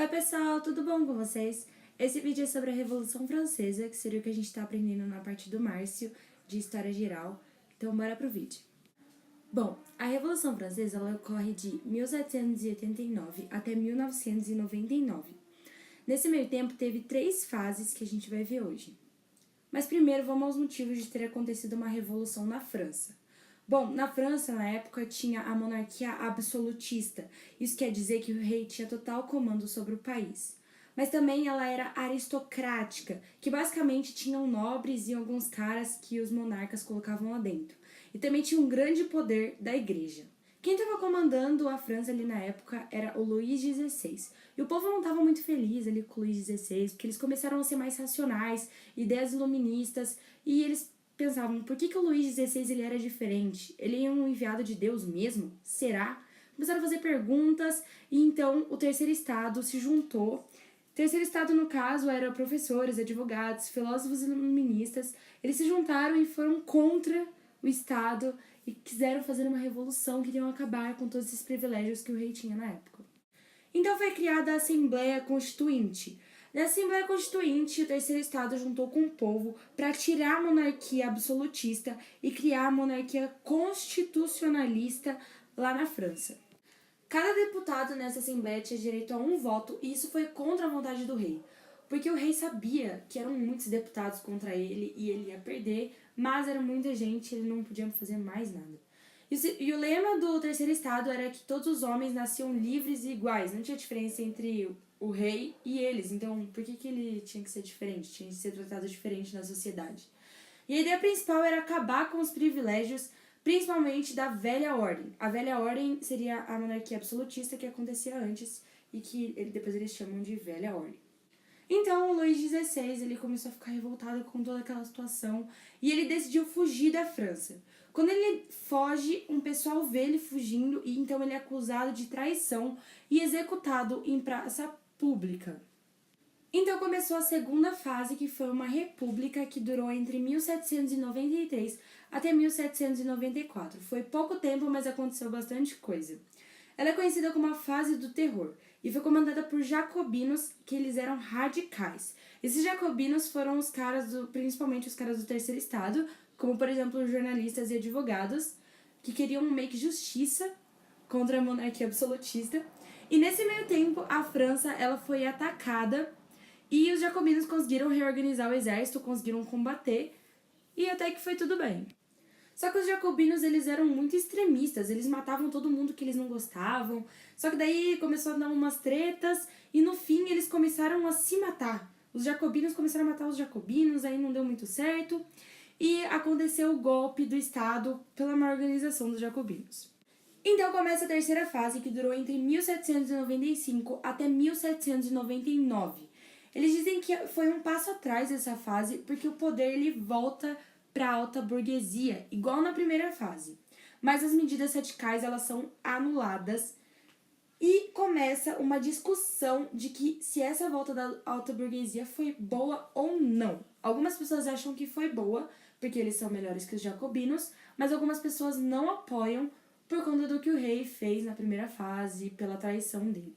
Oi pessoal, tudo bom com vocês? Esse vídeo é sobre a Revolução Francesa, que seria o que a gente está aprendendo na parte do Márcio, de História Geral. Então bora pro vídeo. Bom, a Revolução Francesa ela ocorre de 1789 até 1999. Nesse meio tempo teve 3 fases que a gente vai ver hoje. Mas primeiro vamos aos motivos de ter acontecido uma revolução na França. Bom, na França, na época, tinha a monarquia absolutista. Isso quer dizer que o rei tinha total comando sobre o país. Mas também ela era aristocrática, que basicamente tinham nobres e alguns caras que os monarcas colocavam lá dentro. E também tinha um grande poder da igreja. Quem estava comandando a França ali na época era o Luís XVI. E o povo não estava muito feliz ali com o Luís XVI, porque eles começaram a ser mais racionais, ideias iluministas, e eles pensavam, por que o Luís XVI ele era diferente? Ele é um enviado de Deus mesmo? Será? Começaram a fazer perguntas, e então o Terceiro Estado se juntou. O Terceiro Estado, no caso, era professores, advogados, filósofos e iluministas. Eles se juntaram e foram contra o Estado e quiseram fazer uma revolução, queriam acabar com todos esses privilégios que o rei tinha na época. Então foi criada a Assembleia Constituinte. Na Assembleia Constituinte, o Terceiro Estado juntou com o povo para tirar a monarquia absolutista e criar a monarquia constitucionalista lá na França. Cada deputado nessa Assembleia tinha direito a um voto e isso foi contra a vontade do rei, porque o rei sabia que eram muitos deputados contra ele e ele ia perder, mas era muita gente e ele não podia fazer mais nada. E o lema do Terceiro Estado era que todos os homens nasciam livres e iguais, não tinha diferença entre o rei e eles, então por que ele tinha que ser diferente, tinha que ser tratado diferente na sociedade? E a ideia principal era acabar com os privilégios, principalmente da velha ordem. A velha ordem seria a monarquia absolutista que acontecia antes e que depois eles chamam de velha ordem. Então, o Luís XVI ele começou a ficar revoltado com toda aquela situação e ele decidiu fugir da França. Quando ele foge, um pessoal vê ele fugindo e então ele é acusado de traição e executado em praça pública. Então começou a segunda fase, que foi uma república que durou entre 1793 até 1794. Foi pouco tempo, mas aconteceu bastante coisa. Ela é conhecida como a fase do terror e foi comandada por jacobinos, que eles eram radicais. Esses jacobinos foram os caras, principalmente os caras do Terceiro Estado, como por exemplo jornalistas e advogados, que queriam meio que justiça contra a monarquia absolutista. E nesse meio tempo, a França ela foi atacada e os jacobinos conseguiram reorganizar o exército, conseguiram combater e até que foi tudo bem. Só que os jacobinos, eles eram muito extremistas, eles matavam todo mundo que eles não gostavam. Só que daí começou a dar umas tretas e no fim eles começaram a se matar. Os jacobinos começaram a matar os jacobinos, aí não deu muito certo. E aconteceu o golpe do Estado pela má organização dos jacobinos. Então começa a terceira fase, que durou entre 1795 até 1799. Eles dizem que foi um passo atrás dessa fase, porque o poder ele volta para a alta burguesia, igual na primeira fase. Mas as medidas radicais elas são anuladas e começa uma discussão de que se essa volta da alta burguesia foi boa ou não. Algumas pessoas acham que foi boa, porque eles são melhores que os jacobinos, mas algumas pessoas não apoiam por conta do que o rei fez na primeira fase, pela traição dele.